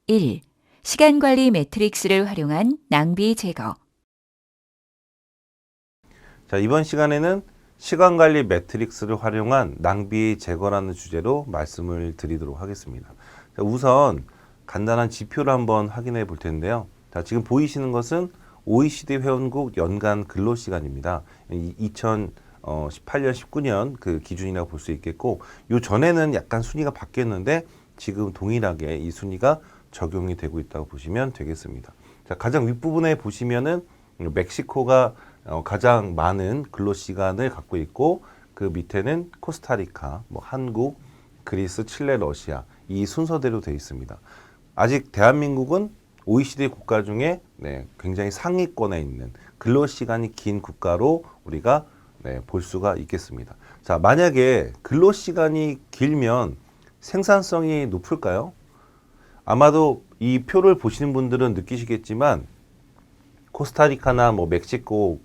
1. 시간관리 매트릭스를 활용한 낭비 제거. 자, 이번 시간에는 시간관리 매트릭스를 활용한 낭비 제거라는 주제로 말씀을 드리도록 하겠습니다. 자, 우선 간단한 지표를 한번 확인해 볼 텐데요. 자, 지금 보이시는 것은 OECD 회원국 연간 근로시간입니다. 2018년, 19년 그 기준이라고 볼 수 있겠고, 요 전에는 약간 순위가 바뀌었는데 지금 동일하게 이 순위가 적용이 되고 있다고 보시면 되겠습니다. 자, 가장 윗부분에 보시면은 멕시코가 가장 많은 근로시간을 갖고 있고, 그 밑에는 코스타리카, 한국, 그리스, 칠레, 러시아 이 순서대로 되어 있습니다. 아직 대한민국은 OECD 국가 중에 굉장히 상위권에 있는 근로시간이 긴 국가로 우리가 볼 수가 있겠습니다. 자, 만약에 근로시간이 길면 생산성이 높을까요? 아마도 이 표를 보시는 분들은 느끼시겠지만 코스타리카나 멕시코,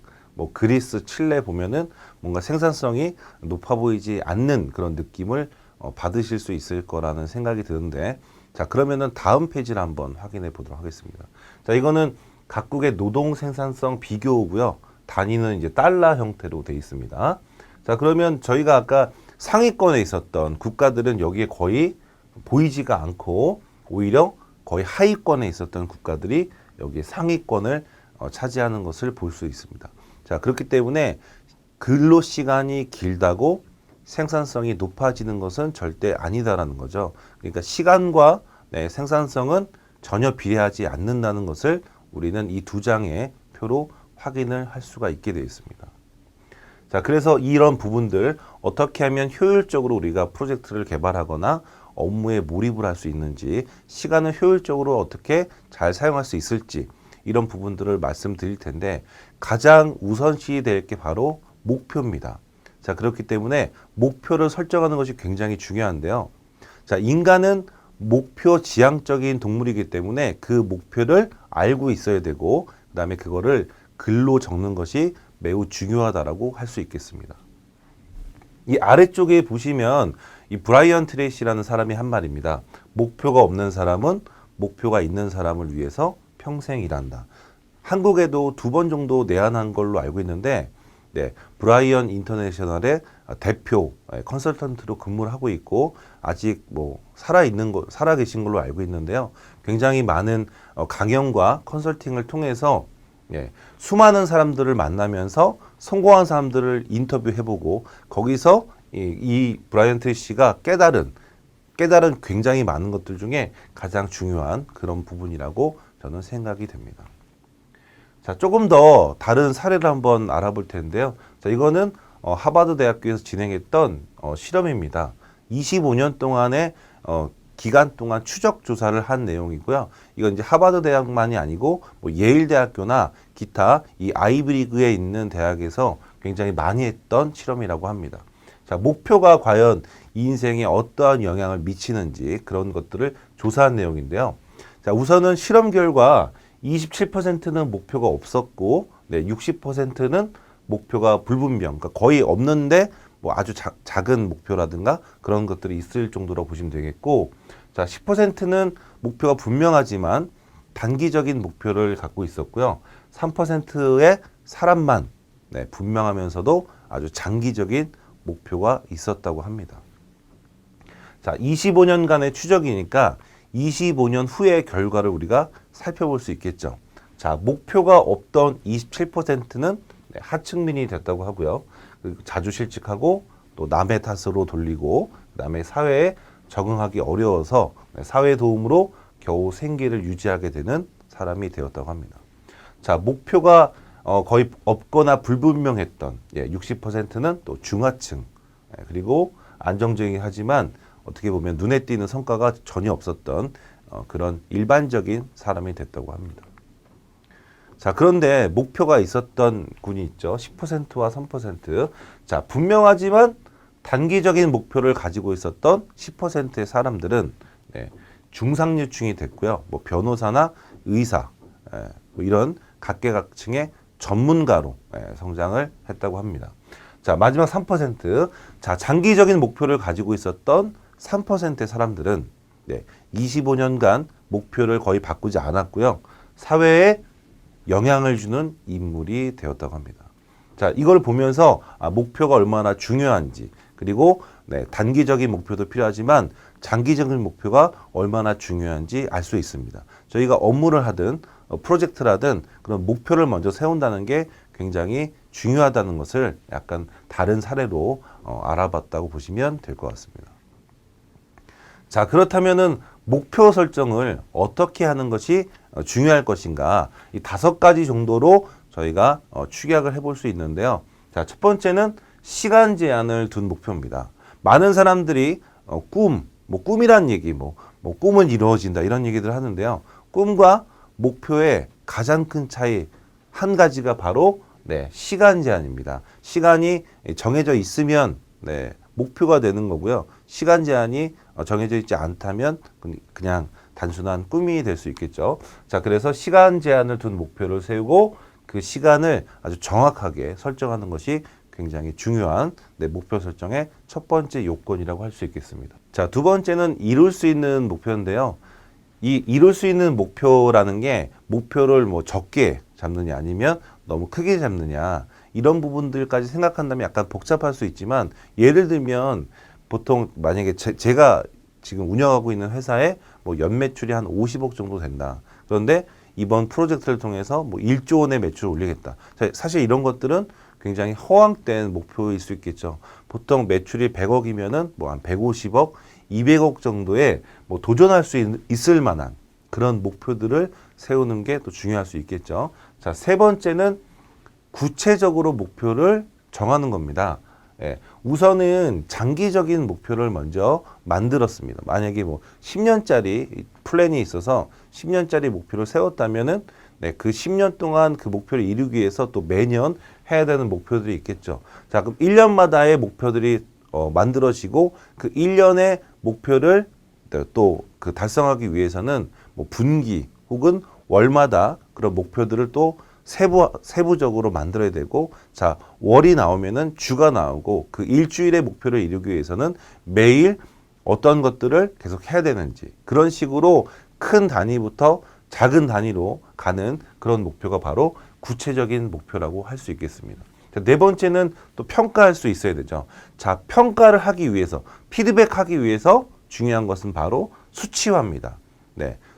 그리스, 칠레 보면은 뭔가 생산성이 높아 보이지 않는 그런 느낌을 받으실 수 있을 거라는 생각이 드는데, 자, 그러면은 다음 페이지를 한번 확인해 보도록 하겠습니다. 자, 이거는 각국의 노동 생산성 비교고요. 단위는 이제 달러 형태로 되어 있습니다. 자, 그러면 저희가 아까 상위권에 있었던 국가들은 여기에 거의 보이지가 않고, 오히려 거의 하위권에 있었던 국가들이 여기 상위권을 차지하는 것을 볼 수 있습니다. 자, 그렇기 때문에 근로시간이 길다고 생산성이 높아지는 것은 절대 아니다라는 거죠. 그러니까 시간과 생산성은 전혀 비례하지 않는다는 것을 우리는 이 두 장의 표로 확인을 할 수가 있게 되어 있습니다. 자, 그래서 이런 부분들 어떻게 하면 효율적으로 우리가 프로젝트를 개발하거나 업무에 몰입을 할 수 있는지, 시간을 효율적으로 어떻게 잘 사용할 수 있을지, 이런 부분들을 말씀드릴 텐데, 가장 우선시 될 게 바로 목표입니다. 자, 그렇기 때문에 목표를 설정하는 것이 굉장히 중요한데요. 자, 인간은 목표 지향적인 동물이기 때문에 그 목표를 알고 있어야 되고, 그 다음에 그거를 글로 적는 것이 매우 중요하다라고 할 수 있겠습니다. 이 아래쪽에 보시면 이 브라이언 트레이시라는 사람이 한 말입니다. 목표가 없는 사람은 목표가 있는 사람을 위해서 평생 일한다. 한국에도 2번 정도 내한한 걸로 알고 있는데, 브라이언 인터내셔널의 대표 컨설턴트로 근무를 하고 있고, 아직 살아 계신 걸로 알고 있는데요. 굉장히 많은 강연과 컨설팅을 통해서 수많은 사람들을 만나면서 성공한 사람들을 인터뷰해보고, 거기서 이 브라이언 트레이시가 깨달은 굉장히 많은 것들 중에 가장 중요한 그런 부분이라고 저는 생각이 됩니다. 자, 조금 더 다른 사례를 한번 알아볼 텐데요. 자, 이거는 하버드 대학교에서 진행했던 실험입니다. 25년 동안의 기간 동안 추적 조사를 한 내용이고요. 이건 이제 하버드 대학만이 아니고 예일 대학교나 기타 이 아이비리그에 있는 대학에서 굉장히 많이 했던 실험이라고 합니다. 자, 목표가 과연 이 인생에 어떠한 영향을 미치는지 그런 것들을 조사한 내용인데요. 자, 우선은 실험 결과 27%는 목표가 없었고, 60%는 목표가 불분명, 그러니까 거의 없는데 아주 작은 목표라든가 그런 것들이 있을 정도로 보시면 되겠고, 자, 10%는 목표가 분명하지만 단기적인 목표를 갖고 있었고요. 3%의 사람만 분명하면서도 아주 장기적인 목표가 있었다고 합니다. 자, 25년간의 추적이니까 25년 후의 결과를 우리가 살펴볼 수 있겠죠. 자, 목표가 없던 27%는 하층민이 됐다고 하고요. 자주 실직하고 또 남의 탓으로 돌리고, 그다음에 사회에 적응하기 어려워서 사회 도움으로 겨우 생계를 유지하게 되는 사람이 되었다고 합니다. 자, 목표가 거의 없거나 불분명했던 60%는 또 중하층, 그리고 안정적이긴 하지만 어떻게 보면 눈에 띄는 성과가 전혀 없었던 그런 일반적인 사람이 됐다고 합니다. 자, 그런데 목표가 있었던 군이 있죠. 10%와 3%. 자, 분명하지만 단기적인 목표를 가지고 있었던 10%의 사람들은 중상류층이 됐고요. 변호사나 의사, 이런 각계각층의 전문가로 성장을 했다고 합니다. 자, 마지막 3%. 자, 장기적인 목표를 가지고 있었던 3%의 사람들은 25년간 목표를 거의 바꾸지 않았고요. 사회에 영향을 주는 인물이 되었다고 합니다. 자, 이걸 보면서 목표가 얼마나 중요한지, 그리고 단기적인 목표도 필요하지만 장기적인 목표가 얼마나 중요한지 알 수 있습니다. 저희가 업무를 하든 프로젝트라든 그런 목표를 먼저 세운다는 게 굉장히 중요하다는 것을 약간 다른 사례로 알아봤다고 보시면 될 것 같습니다. 자, 그렇다면은 목표 설정을 어떻게 하는 것이 중요할 것인가, 이 5가지 정도로 저희가 축약을 해볼 수 있는데요. 자, 첫 번째는 시간 제한을 둔 목표입니다. 많은 사람들이 꿈이란 얘기, 꿈은 이루어진다 이런 얘기들 하는데요. 꿈과 목표의 가장 큰 차이 한 가지가 바로 시간 제한입니다. 시간이 정해져 있으면 목표가 되는 거고요. 시간 제한이 정해져 있지 않다면 그냥 단순한 꿈이 될 수 있겠죠. 자, 그래서 시간 제한을 둔 목표를 세우고 그 시간을 아주 정확하게 설정하는 것이 굉장히 중요한 목표 설정의 첫 번째 요건이라고 할 수 있겠습니다. 자, 두 번째는 이룰 수 있는 목표인데요. 이 이룰 수 있는 목표라는 게 목표를 적게 잡느냐 아니면 너무 크게 잡느냐 이런 부분들까지 생각한다면 약간 복잡할 수 있지만, 예를 들면 보통 만약에 제가 지금 운영하고 있는 회사에 연매출이 한 50억 정도 된다. 그런데 이번 프로젝트를 통해서 1조 원의 매출을 올리겠다. 사실 이런 것들은 굉장히 허황된 목표일 수 있겠죠. 보통 매출이 100억이면은 한 150억, 200억 정도에 도전할 수 있을 만한 그런 목표들을 세우는 게 또 중요할 수 있겠죠. 자, 세 번째는 구체적으로 목표를 정하는 겁니다. 우선은 장기적인 목표를 먼저 만들었습니다. 만약에 10년짜리 플랜이 있어서 10년짜리 목표를 세웠다면은 그 10년 동안 그 목표를 이루기 위해서 또 매년 해야 되는 목표들이 있겠죠. 자, 그럼 1년마다의 목표들이 만들어지고 그 1년의 목표를 또 그 달성하기 위해서는 분기 혹은 월마다 그런 목표들을 또 세부적으로 만들어야 되고, 자, 월이 나오면은 주가 나오고 그 일주일의 목표를 이루기 위해서는 매일 어떤 것들을 계속 해야 되는지, 그런 식으로 큰 단위부터 작은 단위로 가는 그런 목표가 바로 구체적인 목표라고 할 수 있겠습니다. 자, 네 번째는 또 평가할 수 있어야 되죠. 자, 평가를 하기 위해서, 피드백하기 위해서 중요한 것은 바로 수치화입니다.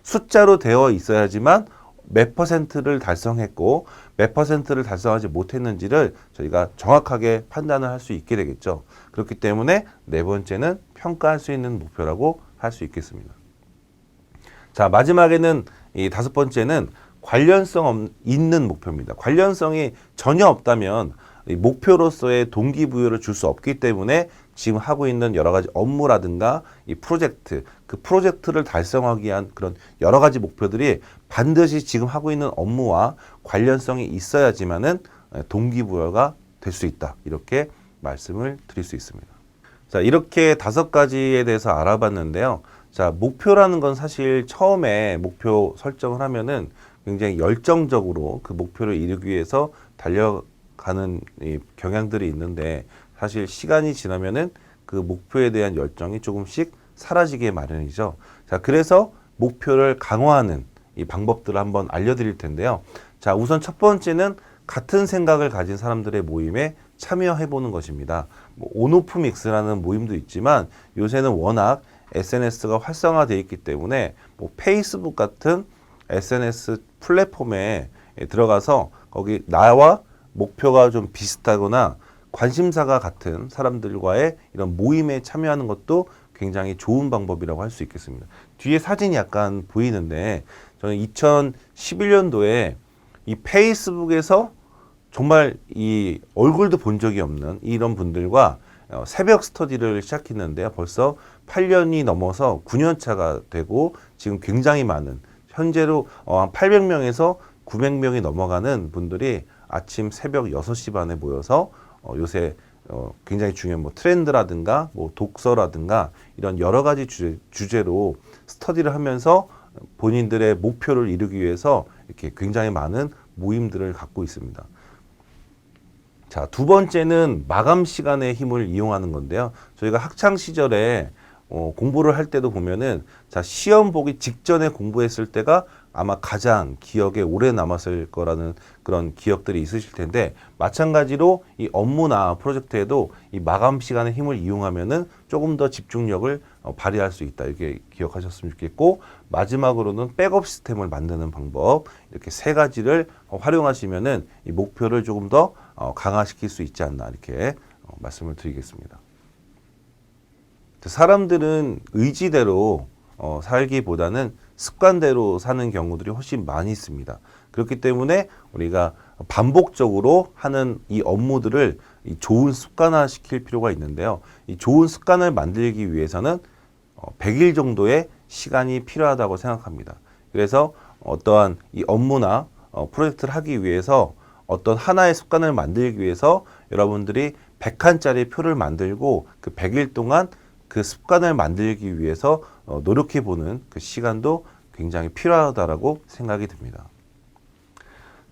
숫자로 되어 있어야지만 몇 퍼센트를 달성했고 몇 퍼센트를 달성하지 못했는지를 저희가 정확하게 판단을 할 수 있게 되겠죠. 그렇기 때문에 네 번째는 평가할 수 있는 목표라고 할 수 있겠습니다. 자, 마지막에는 이 5번째는 관련성 있는 목표입니다. 관련성이 전혀 없다면 이 목표로서의 동기부여를 줄 수 없기 때문에 지금 하고 있는 여러 가지 업무라든가 이 프로젝트, 그 프로젝트를 달성하기 위한 그런 여러 가지 목표들이 반드시 지금 하고 있는 업무와 관련성이 있어야지만은 동기부여가 될 수 있다. 이렇게 말씀을 드릴 수 있습니다. 자, 이렇게 5가지에 대해서 알아봤는데요. 자, 목표라는 건 사실 처음에 목표 설정을 하면은 굉장히 열정적으로 그 목표를 이루기 위해서 달려가는 이 경향들이 있는데, 사실 시간이 지나면은 그 목표에 대한 열정이 조금씩 사라지게 마련이죠. 자, 그래서 목표를 강화하는 이 방법들을 한번 알려드릴 텐데요. 자, 우선 첫 번째는 같은 생각을 가진 사람들의 모임에 참여해보는 것입니다. 온오프 믹스라는 모임도 있지만 요새는 워낙 SNS가 활성화되어 있기 때문에 페이스북 같은 SNS 플랫폼에 들어가서 거기 나와 목표가 좀 비슷하거나 관심사가 같은 사람들과의 이런 모임에 참여하는 것도 굉장히 좋은 방법이라고 할 수 있겠습니다. 뒤에 사진이 약간 보이는데, 저는 2011년도에 이 페이스북에서 정말 이 얼굴도 본 적이 없는 이런 분들과 새벽 스터디를 시작했는데요. 벌써 8년이 넘어서 9년 차가 되고 지금 굉장히 많은, 현재로 800명에서 900명이 넘어가는 분들이 아침 새벽 6시 반에 모여서 요새 굉장히 중요한 트렌드라든가 독서라든가 이런 여러 가지 주제로 스터디를 하면서 본인들의 목표를 이루기 위해서 이렇게 굉장히 많은 모임들을 갖고 있습니다. 자, 두 번째는 마감 시간의 힘을 이용하는 건데요. 저희가 학창 시절에 공부를 할 때도 보면은 자, 시험 보기 직전에 공부했을 때가 아마 가장 기억에 오래 남았을 거라는 그런 기억들이 있으실 텐데, 마찬가지로 이 업무나 프로젝트에도 이 마감 시간의 힘을 이용하면은 조금 더 집중력을 발휘할 수 있다. 이렇게 기억하셨으면 좋겠고, 마지막으로는 백업 시스템을 만드는 방법, 이렇게 세 가지를 활용하시면은 이 목표를 조금 더 강화시킬 수 있지 않나, 이렇게 말씀을 드리겠습니다. 사람들은 의지대로 살기보다는 습관대로 사는 경우들이 훨씬 많이 있습니다. 그렇기 때문에 우리가 반복적으로 하는 이 업무들을 이 좋은 습관화 시킬 필요가 있는데요. 이 좋은 습관을 만들기 위해서는 100일 정도의 시간이 필요하다고 생각합니다. 그래서 어떠한 이 업무나 프로젝트를 하기 위해서 어떤 하나의 습관을 만들기 위해서 여러분들이 100칸짜리 표를 만들고 그 100일 동안 그 습관을 만들기 위해서 노력해보는 그 시간도 굉장히 필요하다라고 생각이 듭니다.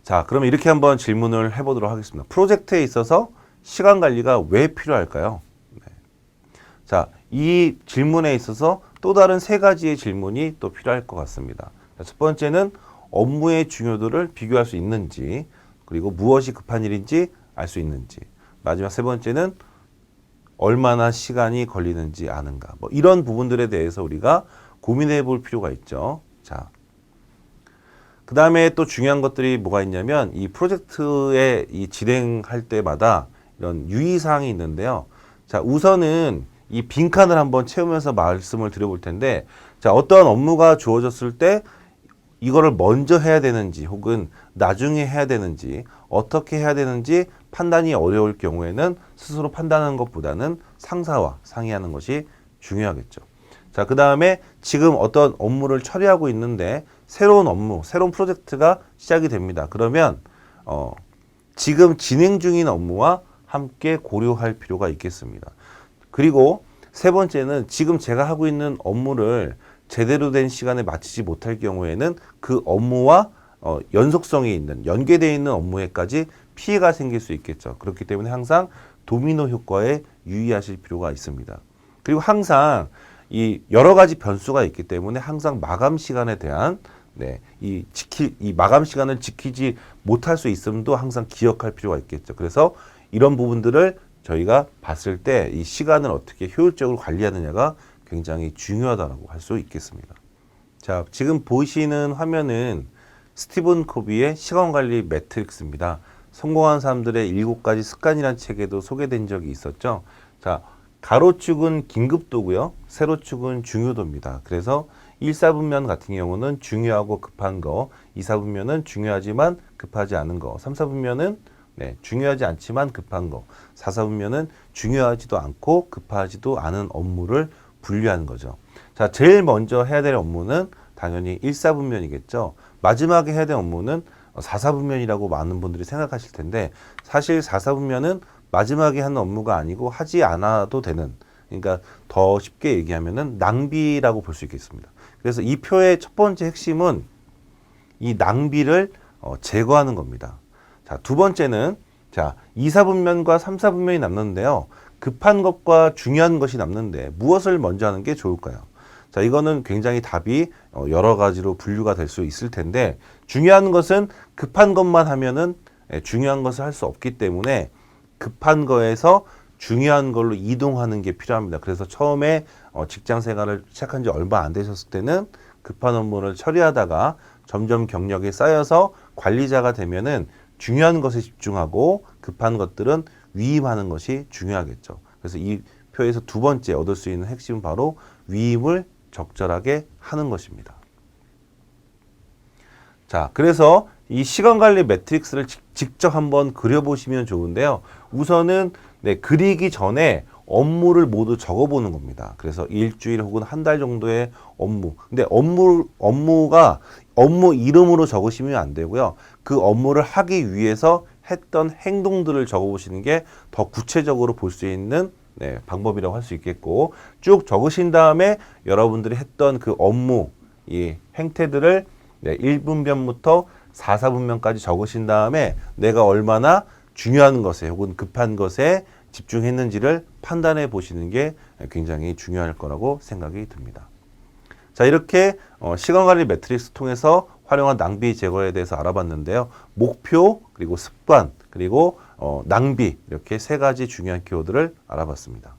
자, 그럼 이렇게 한번 질문을 해보도록 하겠습니다. 프로젝트에 있어서 시간 관리가 왜 필요할까요? 네. 자, 이 질문에 있어서 또 다른 세 가지의 질문이 또 필요할 것 같습니다. 첫 번째는 업무의 중요도를 비교할 수 있는지, 그리고 무엇이 급한 일인지 알 수 있는지, 마지막 세 번째는 얼마나 시간이 걸리는지 아는가. 뭐 이런 부분들에 대해서 우리가 고민해 볼 필요가 있죠. 자, 그 다음에 또 중요한 것들이 뭐가 있냐면 이 프로젝트에 이 진행할 때마다 이런 유의사항이 있는데요. 자, 우선은 이 빈칸을 한번 채우면서 말씀을 드려볼 텐데, 자, 어떠한 업무가 주어졌을 때 이거를 먼저 해야 되는지 혹은 나중에 해야 되는지 어떻게 해야 되는지 판단이 어려울 경우에는 스스로 판단하는 것보다는 상사와 상의하는 것이 중요하겠죠. 자, 그 다음에 지금 어떤 업무를 처리하고 있는데 새로운 업무, 새로운 프로젝트가 시작이 됩니다. 그러면 지금 진행 중인 업무와 함께 고려할 필요가 있겠습니다. 그리고 세 번째는 지금 제가 하고 있는 업무를 제대로 된 시간에 마치지 못할 경우에는 그 업무와 연속성이 있는, 연계되어 있는 업무에까지 피해가 생길 수 있겠죠. 그렇기 때문에 항상 도미노 효과에 유의하실 필요가 있습니다. 그리고 항상 이 여러 가지 변수가 있기 때문에 항상 마감 시간에 대한 이 마감 시간을 지키지 못할 수 있음도 항상 기억할 필요가 있겠죠. 그래서 이런 부분들을 저희가 봤을 때 이 시간을 어떻게 효율적으로 관리하느냐가 굉장히 중요하다고 할 수 있겠습니다. 자, 지금 보시는 화면은 스티븐 코비의 시간관리 매트릭스입니다. 성공한 사람들의 7가지 습관이라는 책에도 소개된 적이 있었죠. 자, 가로축은 긴급도고요. 세로축은 중요도입니다. 그래서 1사분면 같은 경우는 중요하고 급한 거, 2사분면은 중요하지만 급하지 않은 거, 3사분면은 중요하지 않지만 급한 거, 4사분면은 중요하지도 않고 급하지도 않은 업무를 분류하는 거죠. 자, 제일 먼저 해야 될 업무는 당연히 1사분면이겠죠. 마지막에 해야 될 업무는 4사분면이라고 많은 분들이 생각하실 텐데, 사실 4사분면은 마지막에 하는 업무가 아니고 하지 않아도 되는, 그러니까 더 쉽게 얘기하면은 낭비라고 볼 수 있겠습니다. 그래서 이 표의 첫 번째 핵심은 이 낭비를 제거하는 겁니다. 자, 두 번째는 2사분면과 3사분면이 남는데요. 급한 것과 중요한 것이 남는데 무엇을 먼저 하는 게 좋을까요? 자, 이거는 굉장히 답이 여러 가지로 분류가 될 수 있을 텐데, 중요한 것은 급한 것만 하면은 중요한 것을 할 수 없기 때문에 급한 거에서 중요한 걸로 이동하는 게 필요합니다. 그래서 처음에 직장 생활을 시작한 지 얼마 안 되셨을 때는 급한 업무를 처리하다가 점점 경력이 쌓여서 관리자가 되면은 중요한 것에 집중하고 급한 것들은 위임하는 것이 중요하겠죠. 그래서 이 표에서 두 번째 얻을 수 있는 핵심은 바로 위임을 적절하게 하는 것입니다. 자, 그래서 이 시간관리 매트릭스를 직접 한번 그려보시면 좋은데요. 우선은 그리기 전에 업무를 모두 적어보는 겁니다. 그래서 일주일 혹은 한 달 정도의 업무. 근데 업무가 업무 이름으로 적으시면 안 되고요. 그 업무를 하기 위해서 했던 행동들을 적어보시는 게 더 구체적으로 볼 수 있는 방법이라고 할 수 있겠고, 쭉 적으신 다음에 여러분들이 했던 그 업무, 이 행태들을 1분면부터 4사분면까지 적으신 다음에 내가 얼마나 중요한 것에 혹은 급한 것에 집중했는지를 판단해 보시는 게 굉장히 중요할 거라고 생각이 듭니다. 자, 이렇게 시간관리 매트릭스 통해서 활용한 낭비 제거에 대해서 알아봤는데요. 목표, 그리고 습관, 그리고 낭비 이렇게 세 가지 중요한 키워드를 알아봤습니다.